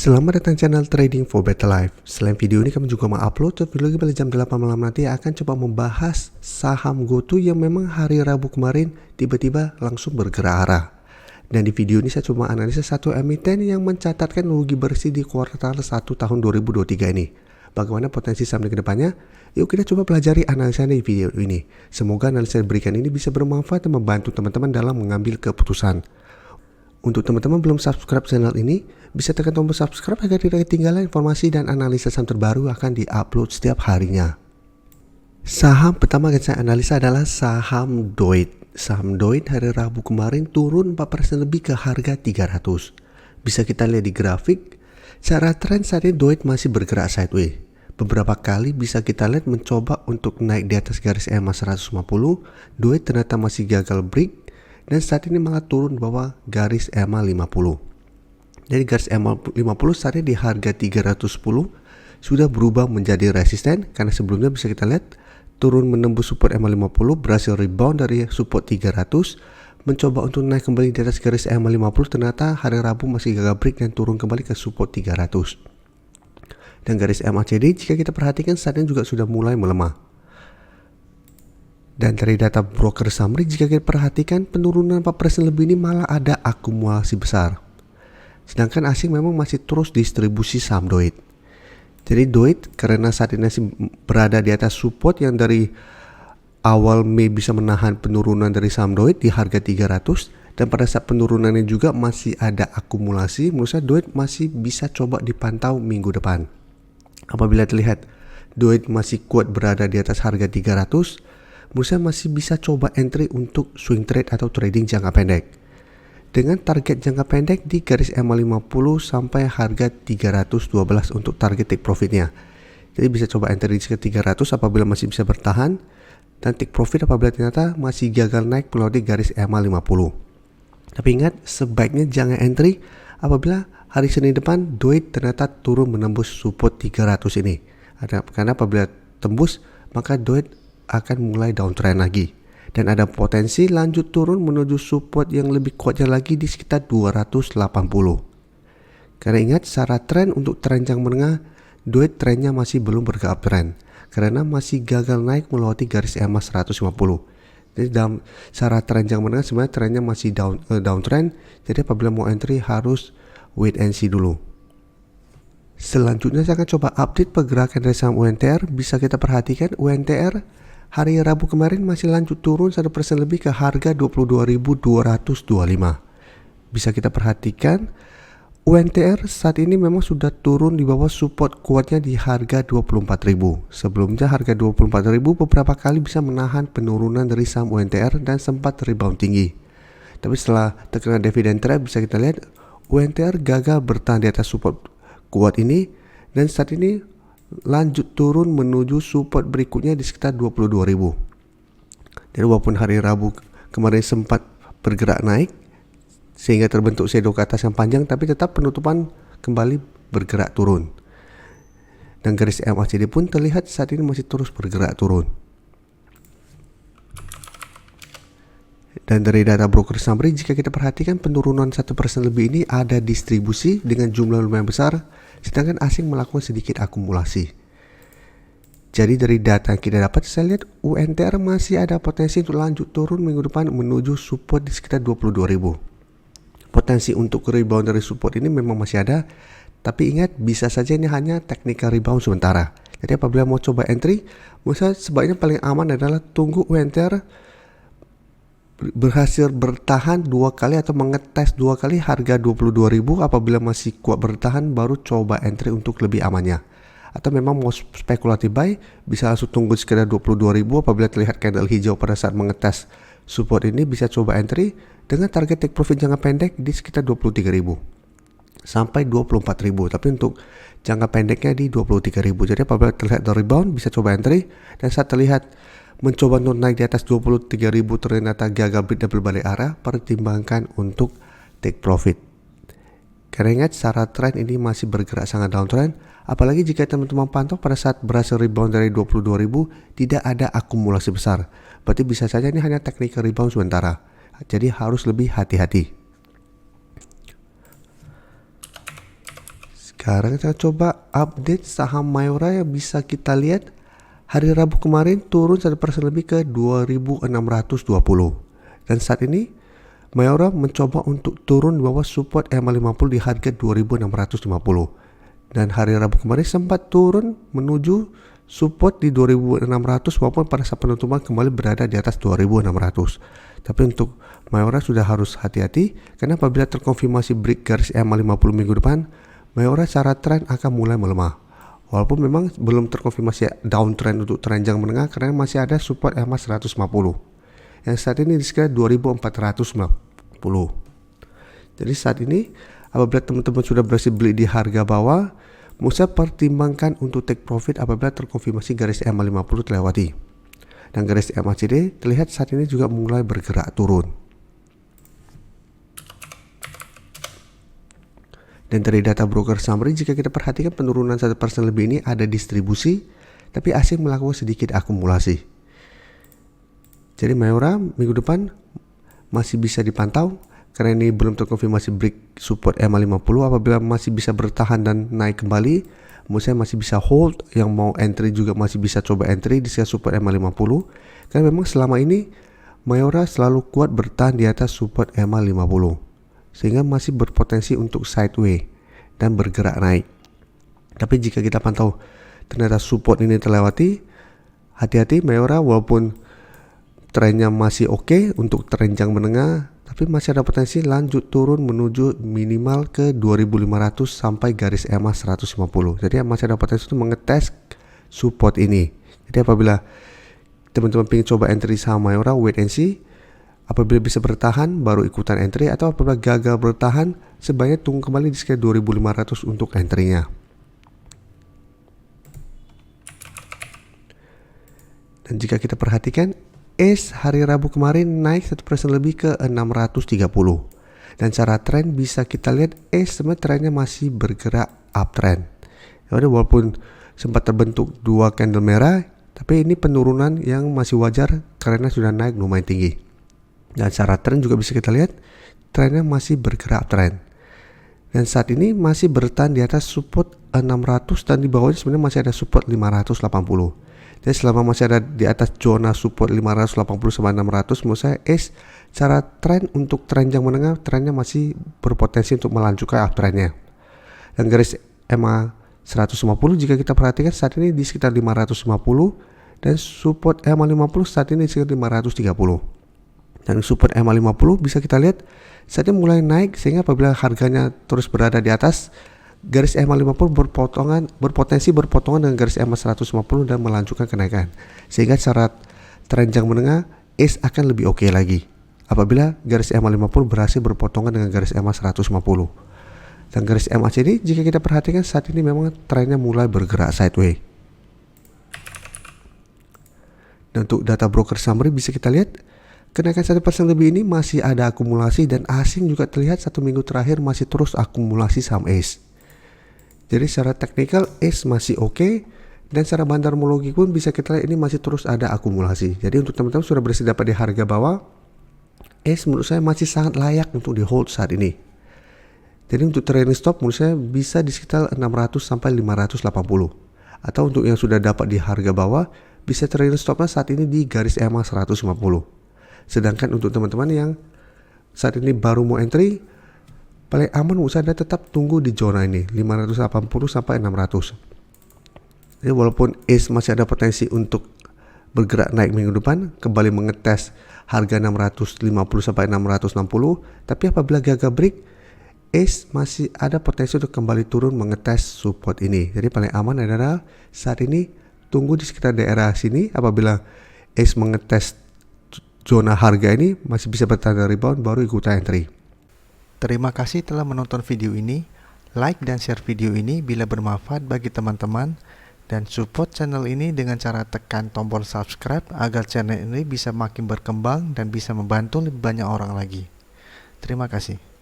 Selamat datang channel Trading for Better Life. Selain video ini kami juga mengupload video lagi pada jam 8 malam nanti akan coba membahas saham GoTo yang memang hari Rabu kemarin tiba-tiba langsung bergerak arah. Dan di video ini saya coba analisa satu emiten yang mencatatkan rugi bersih di kuartal 1 tahun 2023 ini. Bagaimana potensi saham ke depannya? Yuk kita coba pelajari analisa di video ini. Semoga analisa yang diberikan ini bisa bermanfaat dan membantu teman-teman dalam mengambil keputusan. Untuk teman-teman belum subscribe channel ini, bisa tekan tombol subscribe agar tidak ketinggalan informasi dan analisa saham terbaru akan diupload setiap harinya. Saham pertama yang saya analisa adalah saham DOIT. Saham DOIT hari Rabu kemarin turun 4% lebih ke harga 300. Bisa kita lihat di grafik, secara tren saat ini DOIT masih bergerak sideways. Beberapa kali bisa kita lihat mencoba untuk naik di atas garis EMA 150, DOIT ternyata masih gagal break, dan saat ini malah turun di bawah garis EMA 50. Jadi garis EMA 50 saat ini di harga 310 sudah berubah menjadi resisten, karena sebelumnya bisa kita lihat turun menembus support EMA 50, berhasil rebound dari support 300, mencoba untuk naik kembali di atas garis EMA 50, ternyata hari Rabu masih gagal break dan turun kembali ke support 300. Dan garis MACD jika kita perhatikan saat ini juga sudah mulai melemah. Dan dari data broker summary jika kita perhatikan penurunan 4% lebih ini malah ada akumulasi besar. Sedangkan asing memang masih terus distribusi saham DOIT. Jadi DOIT karena saat ini masih berada di atas support yang dari awal Mei bisa menahan penurunan dari saham DOIT di harga 300, dan pada saat penurunannya juga masih ada akumulasi, menurut saya DOIT masih bisa coba dipantau minggu depan. Apabila terlihat DOIT masih kuat berada di atas harga 300, menurut saya masih bisa coba entry untuk swing trade atau trading jangka pendek. Dengan target jangka pendek di garis EMA 50 sampai harga 312 untuk target take profitnya. Jadi bisa coba entry di sekitar 300 apabila masih bisa bertahan, dan take profit apabila ternyata masih gagal naik melewati garis EMA 50. Tapi ingat, sebaiknya jangan entry apabila hari Senin depan DOIT ternyata turun menembus support 300 ini. Karena apabila tembus maka DOIT akan mulai downtrend lagi, dan ada potensi lanjut turun menuju support yang lebih kuatnya lagi di sekitar 280. Karena ingat, secara tren untuk tren jangka menengah DOIT trennya masih belum bergerak uptrend karena masih gagal naik melewati garis EMA 150. Jadi dalam secara tren jangka menengah sebenarnya trennya masih downtrend. Jadi apabila mau entry harus wait and see dulu. Selanjutnya saya akan coba update pergerakan dari saham UNTR. Bisa kita perhatikan UNTR hari Rabu kemarin masih lanjut turun 1% lebih ke harga 22.225. Bisa kita perhatikan UNTR saat ini memang sudah turun di bawah support kuatnya di harga 24.000. Sebelumnya harga 24.000 beberapa kali bisa menahan penurunan dari saham UNTR dan sempat rebound tinggi. Tapi setelah terkena dividend trap bisa kita lihat UNTR gagal bertahan di atas support kuat ini, dan saat ini lanjut turun menuju support berikutnya di sekitar 22.000. Jadi walaupun hari Rabu kemarin sempat bergerak naik sehingga terbentuk shadow ke atas yang panjang, tapi tetap penutupan kembali bergerak turun. Dan garis MACD pun terlihat saat ini masih terus bergerak turun. Dan dari data broker summary jika kita perhatikan penurunan 1% lebih ini ada distribusi dengan jumlah lumayan besar, sedangkan asing melakukan sedikit akumulasi. Jadi dari data yang kita dapat saya lihat UNTR masih ada potensi untuk lanjut turun minggu depan menuju support di sekitar 22.000. Potensi untuk rebound dari support ini memang masih ada, tapi ingat bisa saja ini hanya technical rebound sementara. Jadi apabila mau coba entry, menurut saya sebaiknya paling aman adalah tunggu UNTR berhasil bertahan 2 kali atau mengetes 2 kali harga 22.000. Apabila masih kuat bertahan baru coba entry untuk lebih amannya. Atau memang mau spekulatif buy bisa langsung tunggu sekitar 22.000. Apabila terlihat candle hijau pada saat mengetes support ini bisa coba entry dengan target take profit jangka pendek di sekitar 23.000 sampai 24.000. Tapi untuk jangka pendeknya di 23.000. Jadi apabila terlihat rebound bisa coba entry, dan saat terlihat mencoba untuk naik di atas 23.000 ternyata gagal break dan berbalik arah, pertimbangkan untuk take profit. Karena ingat secara tren ini masih bergerak sangat downtrend, apalagi jika teman-teman pantau pada saat berhasil rebound dari 22.000 tidak ada akumulasi besar. Berarti bisa saja ini hanya technical rebound sementara. Jadi harus lebih hati-hati. Sekarang kita coba update saham Mayora yang bisa kita lihat hari Rabu kemarin turun 1% lebih ke 2.620. Dan saat ini Mayora mencoba untuk turun di bawah support EMA50 di harga 2.650. Dan hari Rabu kemarin sempat turun menuju support di 2.600 walaupun pada saat penutupan kembali berada di atas 2.600. Tapi untuk Mayora sudah harus hati-hati karena apabila terkonfirmasi break garis EMA50 minggu depan, Mayora secara tren akan mulai melemah. Walaupun memang belum terkonfirmasi downtrend untuk trenjang menengah karena masih ada support EMA 150 yang saat ini di sekitar 2450. Jadi saat ini apabila teman-teman sudah berhasil beli di harga bawah, Musa pertimbangkan untuk take profit apabila terkonfirmasi garis EMA 50 terlewati. Dan garis EMA CD terlihat saat ini juga mulai bergerak turun. Dan dari data broker summary, jika kita perhatikan penurunan 1% lebih ini ada distribusi, tapi asing melakukan sedikit akumulasi. Jadi Mayora minggu depan masih bisa dipantau karena ini belum terkonfirmasi break support EMA 50. Apabila masih bisa bertahan dan naik kembali, menurut saya masih bisa hold. Yang mau entry juga masih bisa coba entry di support EMA 50. Karena memang selama ini Mayora selalu kuat bertahan di atas support EMA 50. Sehingga masih berpotensi untuk sideway dan bergerak naik. Tapi jika kita pantau ternyata support ini terlewati, hati-hati Mayora walaupun trennya masih oke untuk trenjang menengah, tapi masih ada potensi lanjut turun menuju minimal ke 2.500 sampai garis EMA 150. Jadi masih ada potensi untuk mengetes support ini. Jadi apabila teman-teman ingin coba entry saham Mayora, wait and see. Apabila bisa bertahan baru ikutan entry, atau apabila gagal bertahan sebaiknya tunggu kembali di sekitar 2.500 untuk entry-nya. Dan jika kita perhatikan, ACE hari Rabu kemarin naik 1% lebih ke 630. Dan secara tren bisa kita lihat ACE sebenarnya trennya masih bergerak uptrend. Jadi walaupun sempat terbentuk dua candle merah, tapi ini penurunan yang masih wajar karena sudah naik lumayan tinggi. Dan secara tren juga bisa kita lihat trennya masih bergerak uptrend. Dan saat ini masih bertahan di atas support 600 dan di bawahnya sebenarnya masih ada support 580. Jadi selama masih ada di atas zona support 580 sampai 600, menurut saya secara tren untuk trenjang menengah trennya masih berpotensi untuk melanjutkan uptrendnya. Dan garis EMA 150 jika kita perhatikan saat ini di sekitar 550 dan support EMA 50 saat ini di sekitar 530. Dan support EMA 50 bisa kita lihat saatnya mulai naik, sehingga apabila harganya terus berada di atas garis EMA 50 berpotensi berpotongan dengan garis EMA 150 dan melanjutkan kenaikan, sehingga secara trenjang menengah ACE akan lebih oke lagi apabila garis EMA 50 berhasil berpotongan dengan garis EMA 150. Dan garis EMA CD jika kita perhatikan saat ini memang trennya mulai bergerak sideway. Dan untuk data broker summary bisa kita lihat kenaikan 1% lebih ini masih ada akumulasi, dan asing juga terlihat satu minggu terakhir masih terus akumulasi saham ACE. Jadi secara teknikal ACE masih oke, dan secara bandarmologi pun bisa kita lihat ini masih terus ada akumulasi. Jadi untuk teman-teman sudah berhasil dapat di harga bawah, ACE menurut saya masih sangat layak untuk di hold saat ini. Jadi untuk trailing stop menurut saya bisa di sekitar 600 sampai 580. Atau untuk yang sudah dapat di harga bawah, bisa trailing stopnya saat ini di garis EMA 150. Sedangkan untuk teman-teman yang saat ini baru mau entry, paling aman menurut saya tetap tunggu di zona ini 580 sampai 600. Jadi walaupun ACE masih ada potensi untuk bergerak naik minggu depan, kembali mengetes harga 650 sampai 660, tapi apabila gagal break, ACE masih ada potensi untuk kembali turun mengetes support ini. Jadi paling aman adalah saat ini tunggu di sekitar daerah sini. Apabila ACE mengetes zona harga ini masih bisa bertahan rebound, baru ikutan entry. Terima kasih telah menonton video ini. Like dan share video ini bila bermanfaat bagi teman-teman, dan support channel ini dengan cara tekan tombol subscribe agar channel ini bisa makin berkembang dan bisa membantu lebih banyak orang lagi. Terima kasih.